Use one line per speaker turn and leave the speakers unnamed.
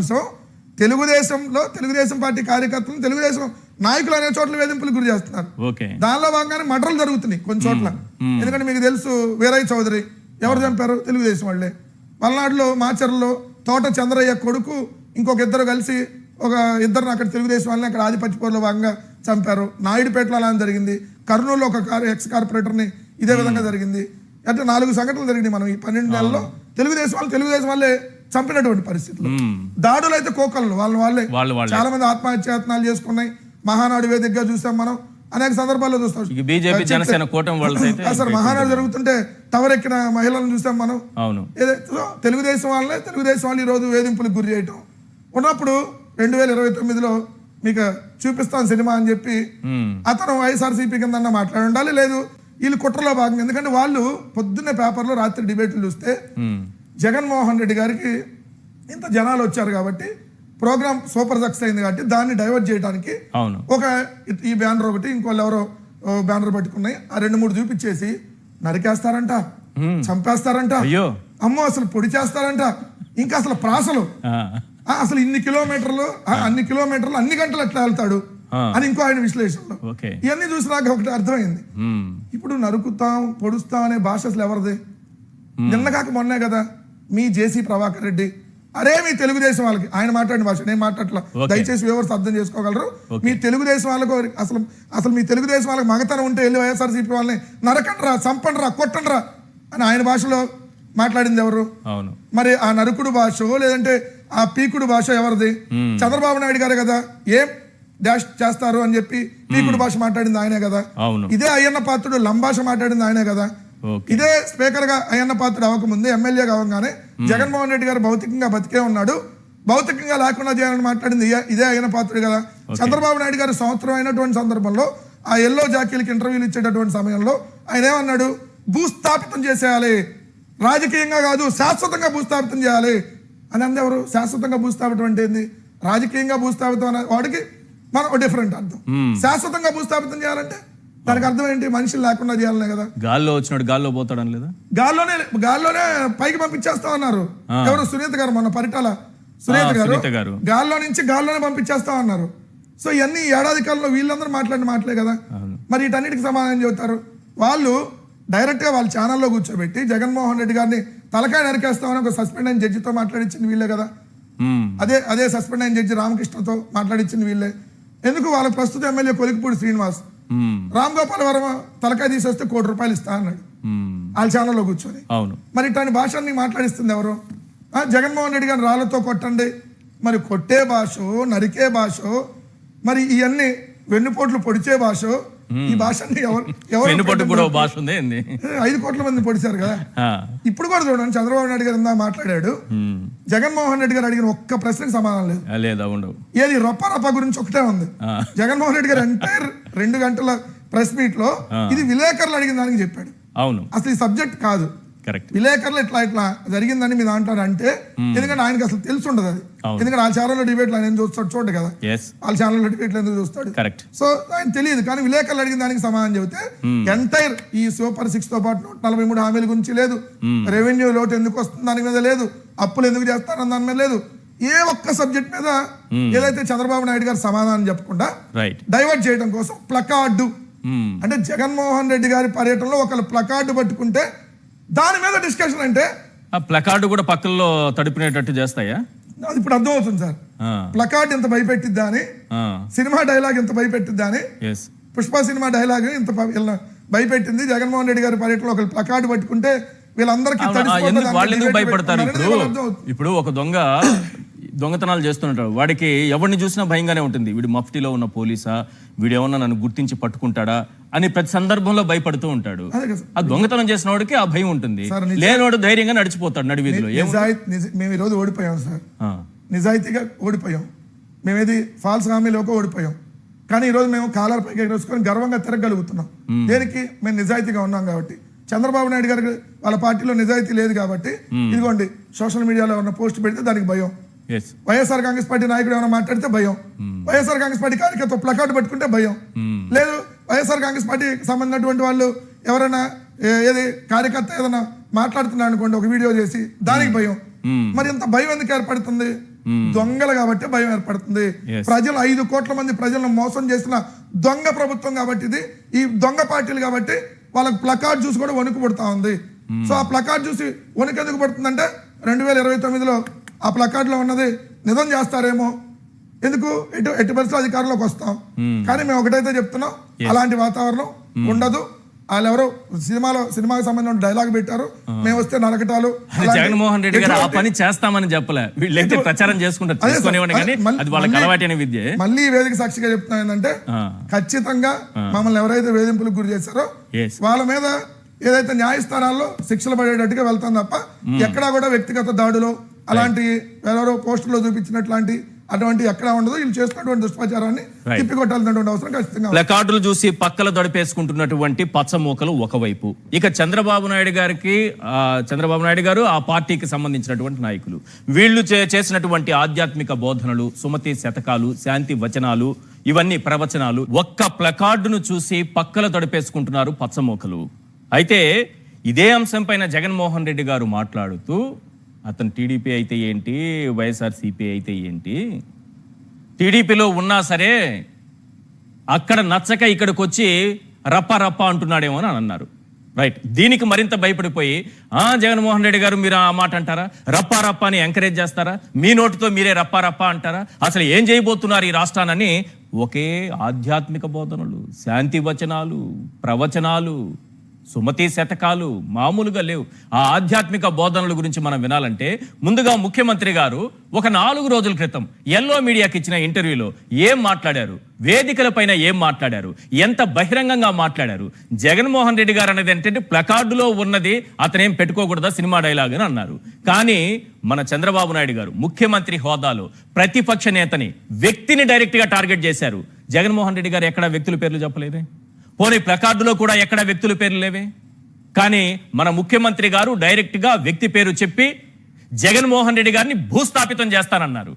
So Telugu Desam party కార్యకర్తలు తెలుగుదేశం నాయకులు అనే చోట్ల వేధింపులు గురి చేస్తున్నారు. దానిలో భాగంగానే మర్డర్లు జరుగుతున్నాయి కొన్ని చోట్ల. ఎందుకంటే మీకు తెలుసు వీరయ్య చౌదరి ఎవరు చంపారు? తెలుగుదేశం వాళ్ళే. పల్నాడులో మాచర్లలో తోట చంద్రయ్య కొడుకు ఇంకొక ఇద్దరు కలిసి ఒక ఇద్దరిని అక్కడ తెలుగుదేశం వాళ్ళని అక్కడ ఆధిపత్యపూర్లో భాగంగా చంపారు. నాయుడుపేటలో అలా జరిగింది. కర్నూలులో ఒక ఎక్స్ కార్పొరేటర్ని ఇదే విధంగా జరిగింది. అంటే 4 సంఘటనలు జరిగినాయి మనం ఈ 12 నెలల్లో. తెలుగుదేశం వాళ్ళే చంపినటువంటి పరిస్థితులు. దాడులు అయితే కోకళ్ళు వాళ్ళే చాలా మంది ఆత్మహత్యాయత్నాలు చేసుకున్నాయి. మహానాడు వేదికగా చూసాం మనం, అనేక సందర్భాల్లో చూస్తాం. అసలు మహానాడు జరుగుతుంటే టవర్ ఎక్కిన మహిళలను చూసాం మనం. తెలుగుదేశం వాళ్ళు ఈ రోజు వేధింపులకు గురి చేయటం ఉన్నప్పుడు 2029లో మీకు చూపిస్తాను సినిమా అని చెప్పి అతను వైఎస్ఆర్సీపీ కింద మాట్లాడి ఉండాలి. లేదు వీళ్ళు కుట్రలో భాగంగా, ఎందుకంటే వాళ్ళు పొద్దున్నే పేపర్లో రాత్రి డిబేట్లు చూస్తే జగన్మోహన్ రెడ్డి గారికి ఇంత జనాలు వచ్చారు కాబట్టి ప్రోగ్రామ్ సూపర్ సక్సెస్ అయింది కాబట్టి దాన్ని డైవర్ట్ చేయడానికి ఒక ఈ బ్యానర్ ఒకటి ఇంకోళ్ళు ఎవరో బ్యానర్ పట్టుకున్నాయి. ఆ 2-3 చూపించేసి నరికేస్తారంట, చంపేస్తారంట, అమ్మో అసలు పొడి చేస్తారంట, ఇంకా అసలు ప్రాసలు అసలు అన్ని కిలోమీటర్లు అన్ని గంటలు ఎట్లా వెళ్తాడు అని ఇంకో ఆయన విశ్లేషణలో. ఇవన్నీ చూసినాక ఒకటి అర్థమైంది, ఇప్పుడు నరుకుతాం పొడుస్తాం అనే భాష అసలు ఎవరిది? నిన్న కాక మొన్నే కదా మీ జేసీ ప్రభాకర్ రెడ్డి, అరే మీ తెలుగుదేశం వాళ్ళకి, ఆయన మాట్లాడిన భాష నేను మాట్లాడట్లా, దయచేసి ఎవరు అర్థం చేసుకోగలరు. మీ తెలుగుదేశం వాళ్ళకు అసలు మీ తెలుగుదేశం వాళ్ళకి మగతనం ఉంటే వెళ్ళి వైఎస్ఆర్సీపీ వాళ్ళని నరకండ్రా, చంపండ్రా, కొట్టండ్రా అని ఆయన భాషలో మాట్లాడింది ఎవరు? మరి ఆ నరుకుడు భాష లేదంటే ఆ పీకుడు భాష ఎవరిది? చంద్రబాబు నాయుడు గారే కదా. ఏం డాష్ చేస్తారు అని చెప్పి పీకుడు భాష మాట్లాడింది ఆయనే కదా. ఇదే అయ్యన్న పాత్రుడు లంభాష మాట్లాడింది ఆయనే కదా. ఇదే స్పీకర్ గా అయ్యన్న పాత్రుడు అవ్వకముందే ఎమ్మెల్యే కావగానే జగన్మోహన్ రెడ్డి గారు భౌతికంగా బతికే ఉన్నాడు, భౌతికంగా లేకుండా చేయాలని మాట్లాడింది ఇదే అయ్యన్న పాత్రుడు కదా. చంద్రబాబు నాయుడు గారు సంవత్సరం అయినటువంటి సందర్భంలో ఆ ఎల్లో జాకీలకి ఇంటర్వ్యూలు ఇచ్చేటటువంటి సమయంలో ఆయన ఏమన్నాడు? భూస్థాపితం చేసేయాలి, రాజకీయంగా కాదు శాశ్వతంగా భూస్థాపితం చేయాలి అని అందెవరు? శాశ్వతంగా భూస్థాపితం అంటే ఏంది? రాజకీయంగా భూస్థాపితం అనే వాడికి మనం డిఫరెంట్ అర్థం. శాశ్వతంగా భూస్థాపితం చేయాలంటే దానికి అర్థం ఏంటి? మనుషులు లేకుండా చేయాలనే కదా.
గాల్లో వచ్చినాడు గాల్లో పోతాడని లేదా?
గాల్లోనే పైకి పంపించేస్తా ఉన్నారు. ఎవరు? సునీత గారు, మొన్న పరిటాల సునీత గారు గాల్లో నుంచి గాల్లోనే పంపించేస్తా ఉన్నారు. సో ఇవన్నీ ఏడాది కాలంలో వీళ్ళందరూ మాట్లాడిన మాటలే కదా. మరి వీటన్నిటికి సమాధానం చెబుతారు వాళ్ళు. డైరెక్ట్ గా వాళ్ళ ఛానల్లో కూర్చోబెట్టి జగన్మోహన్ రెడ్డి గారిని తలకాయ నరికేస్తామని ఒక సస్పెండ్ అయిన జడ్జితో మాట్లాడించింది వీళ్ళే కదా. అదే సస్పెండ్ అయిన జడ్జి రామకృష్ణతో మాట్లాడించింది వీళ్ళే. ఎందుకు? వాళ్ళ ప్రస్తుత ఎమ్మెల్యే కొలికిపూడి శ్రీనివాస్ రామ్ గోపాల్ వర్మ తలకాయ తీసేస్తే ₹1 కోటి ఇస్తా అన్నాడు వాళ్ళ ఛానల్లో కూర్చొని. మరి ఇట్లాంటి భాషని మాట్లాడిస్తుంది ఎవరు? జగన్మోహన్ రెడ్డి గారిని రాళ్లతో కొట్టండి, మరి కొట్టే భాష, నరికే భాష, మరి ఇవన్నీ వెన్నుపోట్లు పొడిచే భాష, ఈ భాషని ఎవరు 5 కోట్ల మంది పొడిచారు కదా. ఇప్పుడు కూడా చూడండి, చంద్రబాబు నాయుడు గారు ఇందా మాట్లాడాడు, జగన్మోహన్ రెడ్డి గారు అడిగిన ఒక్క ప్రశ్నకు సమాధానం లేదు. ఏది రప్ప గురించి ఒకటే ఉంది. జగన్మోహన్ రెడ్డి గారు ఎంటైర్ 2 గంటల ప్రెస్ మీట్ లో ఇది విలేకరులు అడిగిన దానికి చెప్పాడు. అసలు ఈ సబ్జెక్ట్ కాదు, విలేకరులు ఇట్లా జరిగిందని మీరు అంటారు అంటే, ఎందుకంటే ఆయనకి అసలు తెలిసి ఉండదు అది. ఎందుకంటే వాళ్ళ ఛానల్లో డిబేట్లు ఆయన చూస్తాడు చూడ కదా, వాళ్ళ ఛానల్లో డిబేట్లు ఎందుకు చూస్తాడు. సో ఆయన తెలియదు. కానీ విలేకరులు అడిగిన దానికి సమాధానం చెబితే ఎంటైర్ ఈ సూపర్ 6 తో పాటు 143 హామీల గురించి లేదు, రెవెన్యూ లోటు ఎందుకు వస్తుంది దాని మీద లేదు, అప్పులు ఎందుకు చేస్తారని దాని మీద లేదు, ఏ ఒక్క సబ్జెక్ట్ మీద ఏదైతే చంద్రబాబు నాయుడు గారు సమాధానం చెప్పకుండా డైవర్ట్ చేయడం కోసం ప్లకార్డు, అంటే జగన్మోహన్ రెడ్డి గారి పర్యటనలో ఒకళ్ళు ప్లకార్డు పట్టుకుంటే దాని మీద డిస్కషన్. అంటే
ప్లకార్డు కూడా పక్కల్లో తడిపినట్టు చేస్తాయా?
అది ఇప్పుడు అర్థం అవుతుంది సార్. ప్లకార్డ్ ఎంత భయపెట్టిద్దా అని, సినిమా డైలాగ్ ఎంత భయపెట్టిద్దా అని. పుష్ప సినిమా డైలాగ్ ఇంత భయపెట్టింది. జగన్మోహన్ రెడ్డి గారి పర్యటనలో ఒకళ్ళు ప్లకార్డు పట్టుకుంటే వీళ్ళందరికీ
భయపడతారు. ఇప్పుడు ఒక దొంగతనాలు చేస్తుంటాడు, వాడికి ఎవరిని చూసినా భయంగానే ఉంటుంది. వీడు మఫ్టీలో ఉన్న పోలీసా, వీడు ఏమన్నా నన్ను గుర్తించి పట్టుకుంటాడా అని ప్రతి సందర్భంలో భయపడుతూ ఉంటాడు. ఆ దొంగతనం చేసిన వాడికి ఆ భయం ఉంటుంది, లేనివాడు ధైర్యంగా నడిచిపోతాడు నడి వీధిలో.
మేము ఈ రోజు ఓడిపోయాం సార్, నిజాయితీగా ఓడిపోయాం. మేమేది ఫాల్స్ హామీలోకి ఓడిపోయాం. కానీ ఈ రోజు మేము కాలర్ పైకి ఎగరేసుకొని గర్వంగా తిరగలుగుతున్నాం. దేనికి? మేము నిజాయితీగా ఉన్నాం కాబట్టి. చంద్రబాబు నాయుడు గారికి వాళ్ళ పార్టీలో నిజాయితీ లేదు కాబట్టి ఇదిగోండి సోషల్ మీడియాలో ఉన్న పోస్ట్ పెడితే దానికి భయం, వైఎస్ఆర్ కాంగ్రెస్ పార్టీ నాయకుడు ఏమైనా మాట్లాడితే భయం, వైఎస్ఆర్ కాంగ్రెస్ పార్టీ కార్యకర్త ప్లకార్డు పట్టుకుంటే భయం, లేదు వైఎస్ఆర్ కాంగ్రెస్ పార్టీకి సంబంధించినటువంటి వాళ్ళు ఎవరైనా ఏది కార్యకర్త ఏదైనా మాట్లాడుతున్నాడు అనుకోండి ఒక వీడియో చేసి దానికి భయం. మరి ఇంత భయం ఎందుకు ఏర్పడుతుంది? దొంగలు కాబట్టి భయం ఏర్పడుతుంది.
Yes.
ప్రజలు 5 కోట్ల మంది ప్రజలను మోసం చేసిన దొంగ ప్రభుత్వం కాబట్టి ఇది, ఈ దొంగ పార్టీలు కాబట్టి వాళ్ళకి ప్లకార్డ్ చూసి కూడా వణుకు పడుతా ఉంది. సో ఆ ప్లకార్డ్ చూసి వణుకు ఎందుకు పడుతుందంటే 2029లో ఆ ప్లకార్డ్ లో ఉన్నది నిజం చేస్తారేమో, ఎందుకు ఎట్టి పరిస్థితుల్లో అధికారంలోకి వస్తాం. కానీ మేము ఒకటైతే చెప్తున్నాం, అలాంటి వాతావరణం ఉండదు. వాళ్ళు ఎవరో సినిమాకి సంబంధించిన డైలాగ్ పెట్టారు, మేము వస్తే నరకటాలు.
జగన్మోహన్ రెడ్డి గారు ఆ పని చేస్తామని చెప్పలే, వీళ్ళైతే ప్రచారం చేసుకుంటారు, కానీ అది వాళ్ళకి అలవాటైన విద్య.
మళ్ళీ ఈ వేదిక సాక్షిగా చెప్తున్నా ఏంటంటే ఖచ్చితంగా మమ్మల్ని ఎవరైతే వేధింపులకు గురి చేశారో వాళ్ళ మీద ఏదైతే న్యాయస్థానాల్లో శిక్షలు పడేటట్టుగా వెళ్తాం తప్ప ఎక్కడా కూడా వ్యక్తిగత దాడులు అలాంటి ఎవరో పోస్టుల్లో చూపించినట్లాంటి అటువంటి ఎక్కడా ఉండదు. వీళ్ళు చేస్తున్నటువంటి దుష్ప్రచారాన్ని తిప్పికొట్టాల్సినటువంటి అవసరం ఖచ్చితంగా.
ప్లకార్డులు చూసి పక్కల దొడిపేసుకుంటున్నటువంటి పచ్చమూకలు ఒకవైపు, ఇక చంద్రబాబు నాయుడు గారు ఆ పార్టీకి సంబంధించినటువంటి నాయకులు, వీళ్ళు చేసినటువంటి ఆధ్యాత్మిక బోధనలు, సుమతి శతకాలు, శాంతి వచనాలు, ఇవన్నీ ప్రవచనాలు, ఒక్క ప్లకార్డును చూసి పక్కల దొడిపేసుకుంటున్నారు పచ్చమూకలు. అయితే ఇదే అంశం పైన జగన్మోహన్ రెడ్డి గారు మాట్లాడుతూ, అతను టీడీపీ అయితే ఏంటి, వైఎస్ఆర్సీపీ అయితే ఏంటి, టీడీపీలో ఉన్నా సరే అక్కడ నచ్చక ఇక్కడికి వచ్చి రప్ప రప్ప అంటున్నాడేమో అని అన్నారు. రైట్, దీనికి మరింత భయపడిపోయి జగన్మోహన్ రెడ్డి గారు మీరు ఆ మాట అంటారా, రప్పా రప్ప అని ఎంకరేజ్ చేస్తారా, మీ నోటితో మీరే రప్పా రప్ప అంటారా, అసలు ఏం చేయబోతున్నారు ఈ రాష్ట్రాన్ని, ఒకే ఆధ్యాత్మిక బోధనలు, శాంతి వచనాలు, ప్రవచనాలు, సుమతి శతకాలు మామూలుగా లేవు. ఆ ఆధ్యాత్మిక బోధనల గురించి మనం వినాలంటే ముందుగా ముఖ్యమంత్రి గారు ఒక 4 రోజుల క్రితం ఎల్లో మీడియాకి ఇచ్చిన ఇంటర్వ్యూలో ఏం మాట్లాడారు, వేదికల పైన ఏం మాట్లాడారు, ఎంత బహిరంగంగా మాట్లాడారు. జగన్మోహన్ రెడ్డి గారు అనేది ఏంటంటే ప్లకార్డులో ఉన్నది అతనేం పెట్టుకోకూడదా సినిమా డైలాగ్ అని అన్నారు. కానీ మన చంద్రబాబు నాయుడు గారు ముఖ్యమంత్రి హోదాలో ప్రతిపక్ష నేతని, వ్యక్తిని డైరెక్ట్ గా టార్గెట్ చేశారు. జగన్మోహన్ రెడ్డి గారు ఎక్కడ వ్యక్తుల పేర్లు చెప్పలేదే, పోనీ ప్లకార్డులో కూడా ఎక్కడ వ్యక్తుల పేర్లు లేవే. కానీ మన ముఖ్యమంత్రి గారు డైరెక్ట్ గా వ్యక్తి పేరు చెప్పి జగన్మోహన్ రెడ్డి గారిని భూస్థాపితం చేస్తానన్నారు.